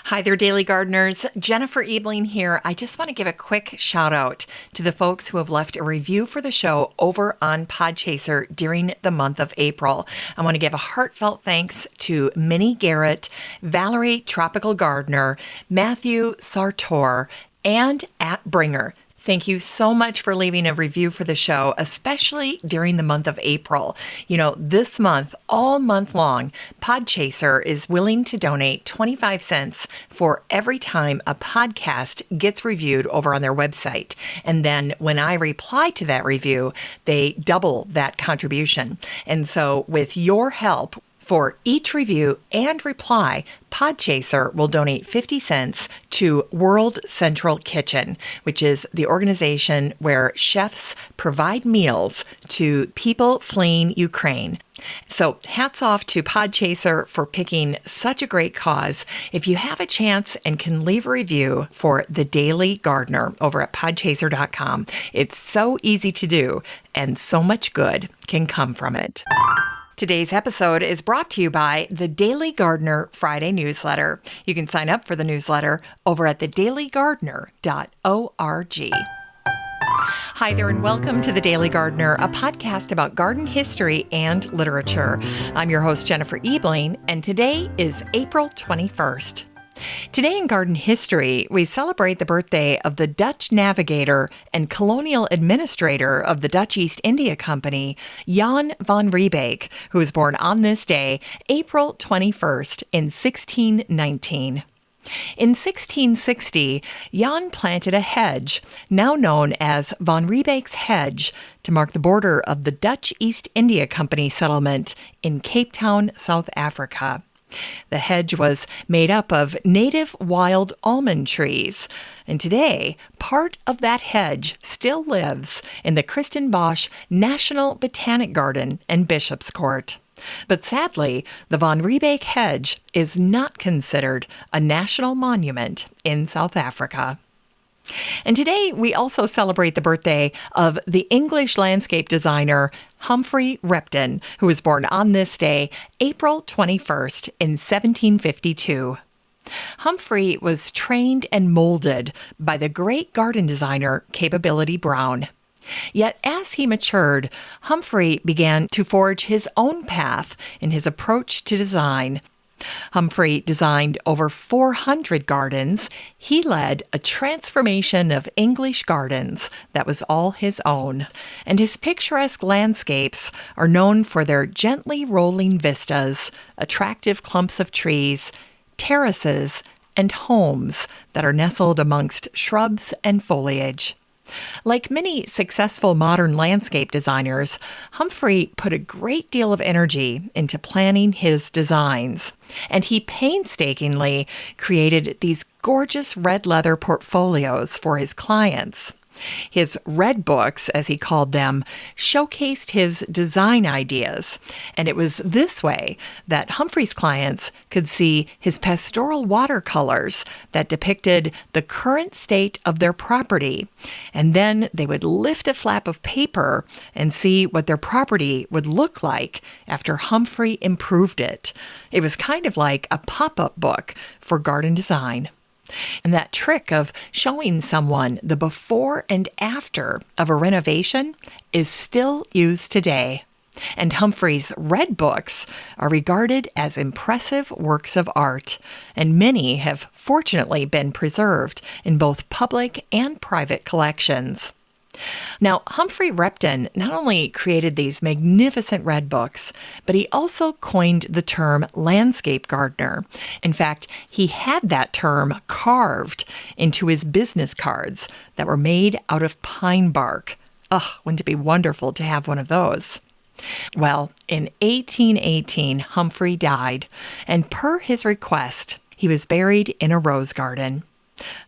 Hi there, Daily Gardeners. Jennifer Ebling here. I just want to give a quick shout out to the folks who have left a review for the show over on Podchaser during the month of April. I want to give a heartfelt thanks to Minnie Garrett, Valerie Tropical Gardener, Matthew Sartor, and @Bringer. Thank you so much for leaving a review for the show, especially during the month of April. You know, this month, all month long, Podchaser is willing to donate 25 cents for every time a podcast gets reviewed over on their website. And then when I reply to that review, they double that contribution. And so with your help, for each review and reply, Podchaser will donate 50 cents to World Central Kitchen, which is the organization where chefs provide meals to people fleeing Ukraine. So hats off to Podchaser for picking such a great cause. If you have a chance and can leave a review for The Daily Gardener over at podchaser.com, it's so easy to do and so much good can come from it. Today's episode is brought to you by the Daily Gardener Friday newsletter. You can sign up for the newsletter over at thedailygardener.org. Hi there and welcome to The Daily Gardener, a podcast about garden history and literature. I'm your host, Jennifer Ebling, and today is April 21st. Today in garden history, we celebrate the birthday of the Dutch navigator and colonial administrator of the Dutch East India Company, Jan van Riebeeck, who was born on this day, April 21st, in 1619. In 1660, Jan planted a hedge, now known as Van Riebeeck's Hedge, to mark the border of the Dutch East India Company settlement in Cape Town, South Africa. The hedge was made up of native wild almond trees, and today, part of that hedge still lives in the Kirstenbosch National Botanic Garden and Bishop's Court. But sadly, the Van Riebeeck Hedge is not considered a national monument in South Africa. And today, we also celebrate the birthday of the English landscape designer Humphry Repton, who was born on this day, April 21st, in 1752. Humphry was trained and molded by the great garden designer Capability Brown. Yet as he matured, Humphry began to forge his own path in his approach to design. Humphry designed over 400 gardens. He led a transformation of English gardens that was all his own. And his picturesque landscapes are known for their gently rolling vistas, attractive clumps of trees, terraces, and homes that are nestled amongst shrubs and foliage. Like many successful modern landscape designers, Humphry put a great deal of energy into planning his designs, and he painstakingly created these gorgeous red leather portfolios for his clients. His red books, as he called them, showcased his design ideas, and it was this way that Humphry's clients could see his pastoral watercolors that depicted the current state of their property, and then they would lift a flap of paper and see what their property would look like after Humphry improved it. It was kind of like a pop-up book for garden design. And that trick of showing someone the before and after of a renovation is still used today. And Humphry's red books are regarded as impressive works of art, and many have fortunately been preserved in both public and private collections. Now, Humphry Repton not only created these magnificent red books, but he also coined the term landscape gardener. In fact, he had that term carved into his business cards that were made out of pine bark. Wouldn't it be wonderful to have one of those? Well, in 1818, Humphry died, and per his request, he was buried in a rose garden.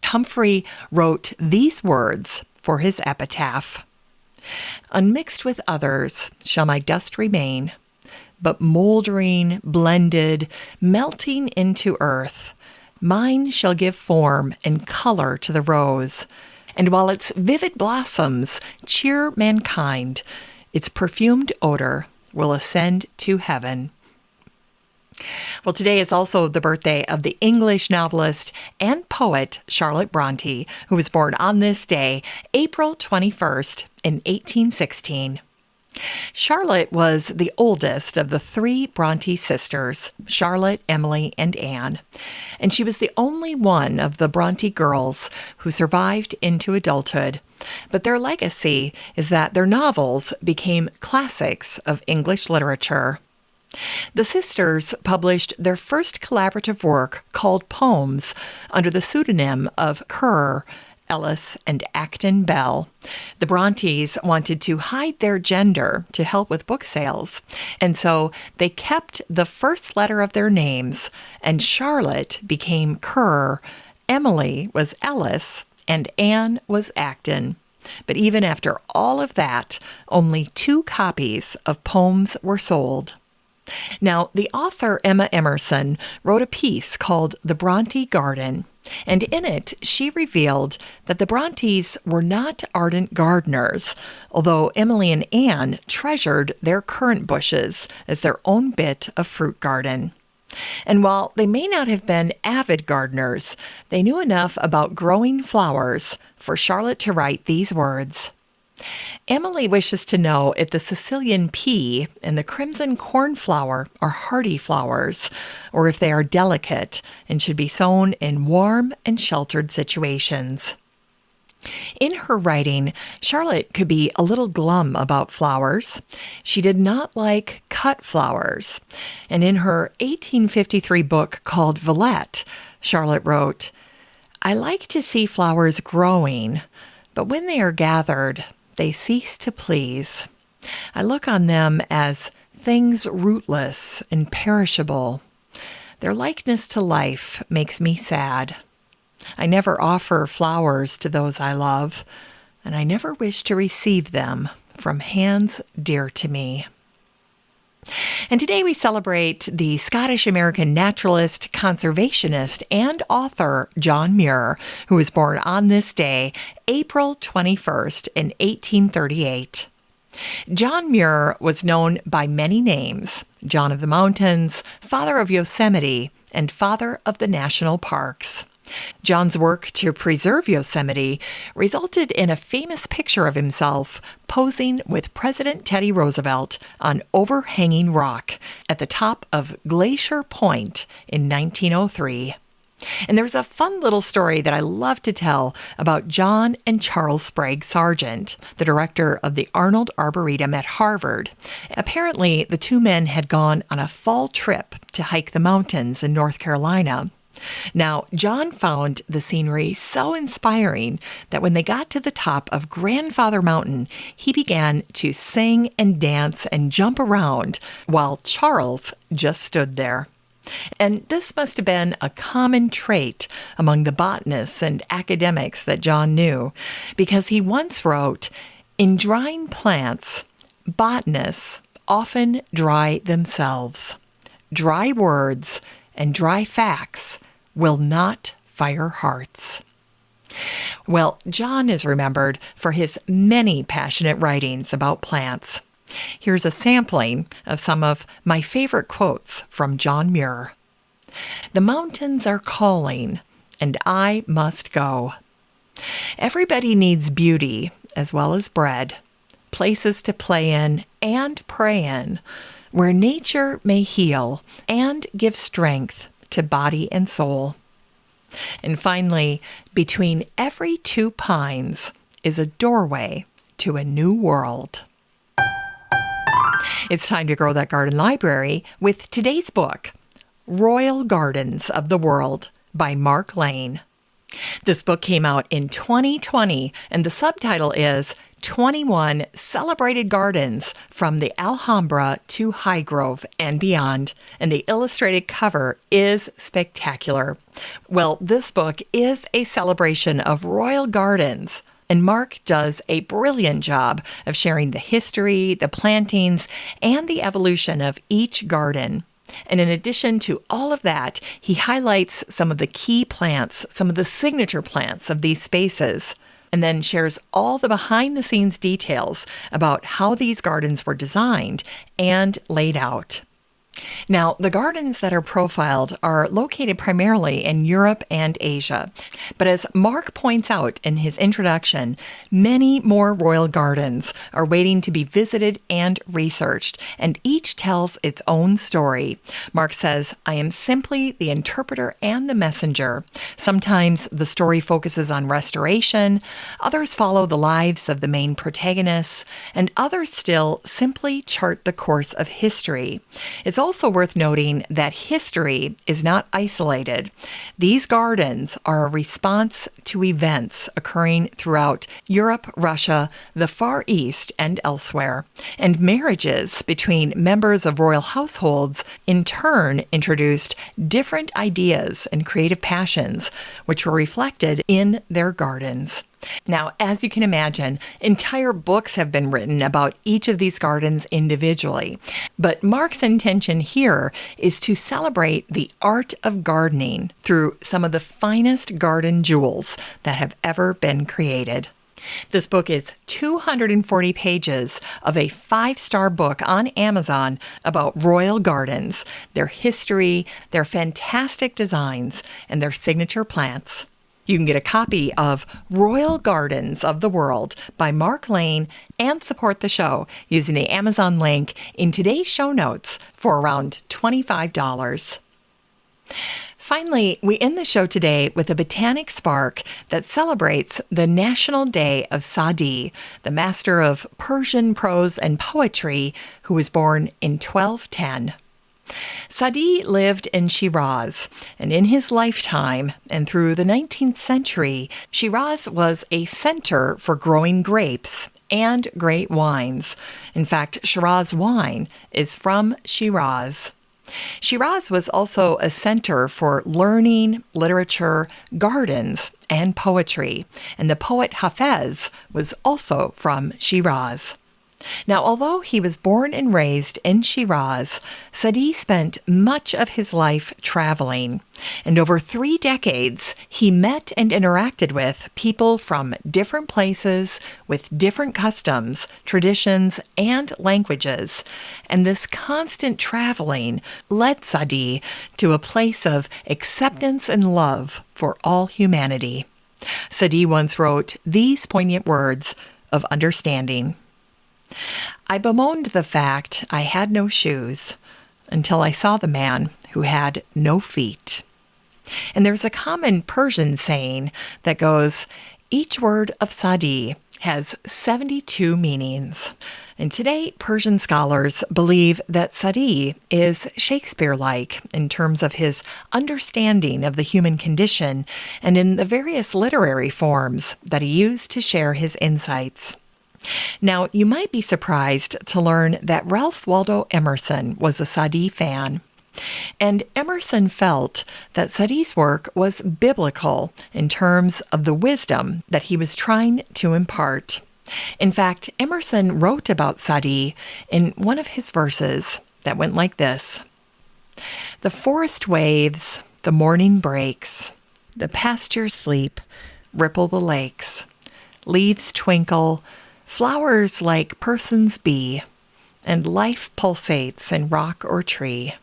Humphry wrote these words for his epitaph: "Unmixed with others shall my dust remain, but moldering, blended, melting into earth, mine shall give form and color to the rose, and while its vivid blossoms cheer mankind, its perfumed odor will ascend to heaven." Well, today is also the birthday of the English novelist and poet Charlotte Brontë, who was born on this day, April 21st, in 1816. Charlotte was the oldest of the three Brontë sisters, Charlotte, Emily, and Anne, and she was the only one of the Brontë girls who survived into adulthood. But their legacy is that their novels became classics of English literature. The sisters published their first collaborative work called Poems under the pseudonym of Currer, Ellis, and Acton Bell. The Brontës wanted to hide their gender to help with book sales, and so they kept the first letter of their names, and Charlotte became Currer, Emily was Ellis, and Anne was Acton. But even after all of that, only 2 copies of Poems were sold. Now, the author Emma Emerson wrote a piece called The Brontë Garden, and in it she revealed that the Brontës were not ardent gardeners, although Emily and Anne treasured their currant bushes as their own bit of fruit garden. And while they may not have been avid gardeners, they knew enough about growing flowers for Charlotte to write these words. Emily wishes to know if the Sicilian pea and the crimson cornflower are hardy flowers, or if they are delicate and should be sown in warm and sheltered situations. In her writing, Charlotte could be a little glum about flowers. She did not like cut flowers. And in her 1853 book called Villette, Charlotte wrote, "I like to see flowers growing, but when they are gathered, they cease to please. I look on them as things rootless and perishable. Their likeness to life makes me sad. I never offer flowers to those I love, and I never wish to receive them from hands dear to me." And today we celebrate the Scottish-American naturalist, conservationist, and author John Muir, who was born on this day, April 21st, in 1838. John Muir was known by many names: John of the Mountains, Father of Yosemite, and Father of the National Parks. John's work to preserve Yosemite resulted in a famous picture of himself posing with President Teddy Roosevelt on overhanging rock at the top of Glacier Point in 1903. And there's a fun little story that I love to tell about John and Charles Sprague Sargent, the director of the Arnold Arboretum at Harvard. Apparently, the 2 men had gone on a fall trip to hike the mountains in North Carolina. Now, John found the scenery so inspiring that when they got to the top of Grandfather Mountain, he began to sing and dance and jump around while Charles just stood there. And this must have been a common trait among the botanists and academics that John knew, because he once wrote, "In drying plants, botanists often dry themselves. Dry words and dry facts will not fire hearts." Well, John is remembered for his many passionate writings about plants. Here's a sampling of some of my favorite quotes from John Muir. "The mountains are calling, and I must go. Everybody needs beauty as well as bread, places to play in and pray in, where nature may heal and give strength to body and soul. And finally, between every 2 pines is a doorway to a new world." It's time to grow that garden library with today's book, Royal Gardens of the World by Mark Lane. This book came out in 2020, and the subtitle is 21 Celebrated Gardens from the Alhambra to Highgrove and Beyond, and the illustrated cover is spectacular. Well, this book is a celebration of royal gardens, and Mark does a brilliant job of sharing the history, the plantings, and the evolution of each garden. And in addition to all of that, he highlights some of the key plants, some of the signature plants of these spaces, and then shares all the behind-the-scenes details about how these gardens were designed and laid out. Now, the gardens that are profiled are located primarily in Europe and Asia. But as Mark points out in his introduction, many more royal gardens are waiting to be visited and researched, and each tells its own story. Mark says, "I am simply the interpreter and the messenger. Sometimes the story focuses on restoration, others follow the lives of the main protagonists, and others still simply chart the course of history." It's also worth noting that history is not isolated. These gardens are a response to events occurring throughout Europe, Russia, the Far East, and elsewhere. And marriages between members of royal households in turn introduced different ideas and creative passions, which were reflected in their gardens. Now, as you can imagine, entire books have been written about each of these gardens individually. But Mark's intention here is to celebrate the art of gardening through some of the finest garden jewels that have ever been created. This book is 240 pages of a 5-star book on Amazon about royal gardens, their history, their fantastic designs, and their signature plants. You can get a copy of Royal Gardens of the World by Mark Lane and support the show using the Amazon link in today's show notes for around $25. Finally, we end the show today with a botanic spark that celebrates the National Day of Sadi, the master of Persian prose and poetry who was born in 1210. Sadi lived in Shiraz, and in his lifetime and through the 19th century, Shiraz was a center for growing grapes and great wines. In fact, Shiraz wine is from Shiraz. Shiraz was also a center for learning, literature, gardens, and poetry, and the poet Hafez was also from Shiraz. Now, although he was born and raised in Shiraz, Sadi spent much of his life traveling. And over 3 decades, he met and interacted with people from different places with different customs, traditions, and languages. And this constant traveling led Sadi to a place of acceptance and love for all humanity. Sadi once wrote these poignant words of understanding. "I bemoaned the fact I had no shoes until I saw the man who had no feet." And there's a common Persian saying that goes, each word of Sadi has 72 meanings. And today, Persian scholars believe that Sadi is Shakespeare-like in terms of his understanding of the human condition and in the various literary forms that he used to share his insights. Now, you might be surprised to learn that Ralph Waldo Emerson was a Sadi fan. And Emerson felt that Sadi's work was biblical in terms of the wisdom that he was trying to impart. In fact, Emerson wrote about Sadi in one of his verses that went like this: "The forest waves, the morning breaks, the pastures sleep, ripple the lakes, leaves twinkle, flowers like persons be, and life pulsates in rock or tree.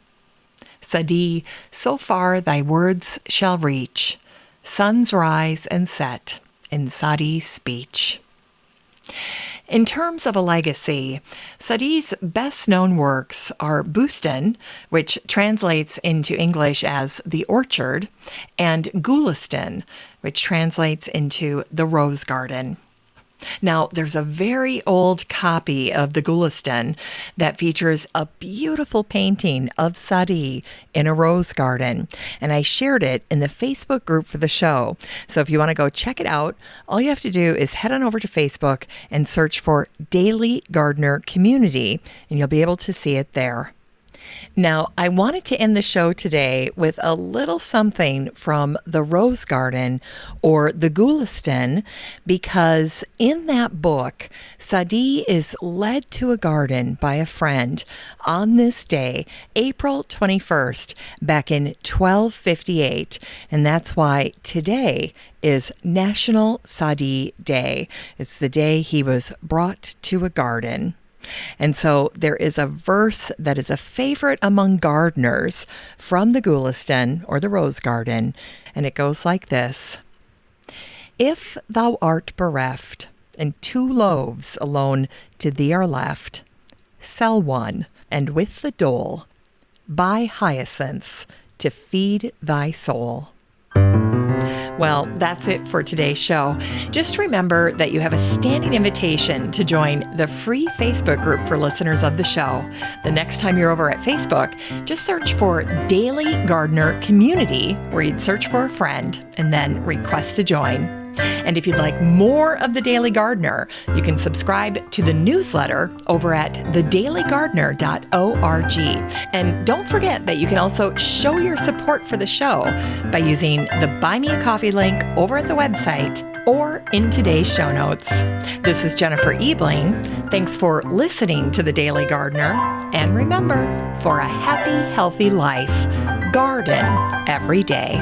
Sadi, so far thy words shall reach, suns rise and set in Sadi's speech." In terms of a legacy, Sadi's best-known works are Bustan, which translates into English as the orchard, and Gulistan, which translates into the rose garden. Now, there's a very old copy of the Gulistan that features a beautiful painting of Sadi in a rose garden, and I shared it in the Facebook group for the show. So if you want to go check it out, all you have to do is head on over to Facebook and search for Daily Gardener Community, and you'll be able to see it there. Now, I wanted to end the show today with a little something from the Rose Garden, or the Gulistan, because in that book, Sadi is led to a garden by a friend on this day, April 21st, back in 1258, and that's why today is National Sadi Day. It's the day he was brought to a garden. And so there is a verse that is a favorite among gardeners from the Gulistan or the Rose Garden, and it goes like this. If thou art bereft, and 2 loaves alone to thee are left, sell one, and with the dole buy hyacinths to feed thy soul. Well, that's it for today's show. Just remember that you have a standing invitation to join the free Facebook group for listeners of the show. The next time you're over at Facebook, just search for Daily Gardener Community, where you'd search for a friend and then request to join. And if you'd like more of The Daily Gardener, you can subscribe to the newsletter over at thedailygardener.org. And don't forget that you can also show your support for the show by using the Buy Me a Coffee link over at the website or in today's show notes. This is Jennifer Ebling. Thanks for listening to The Daily Gardener. And remember, for a happy, healthy life, garden every day.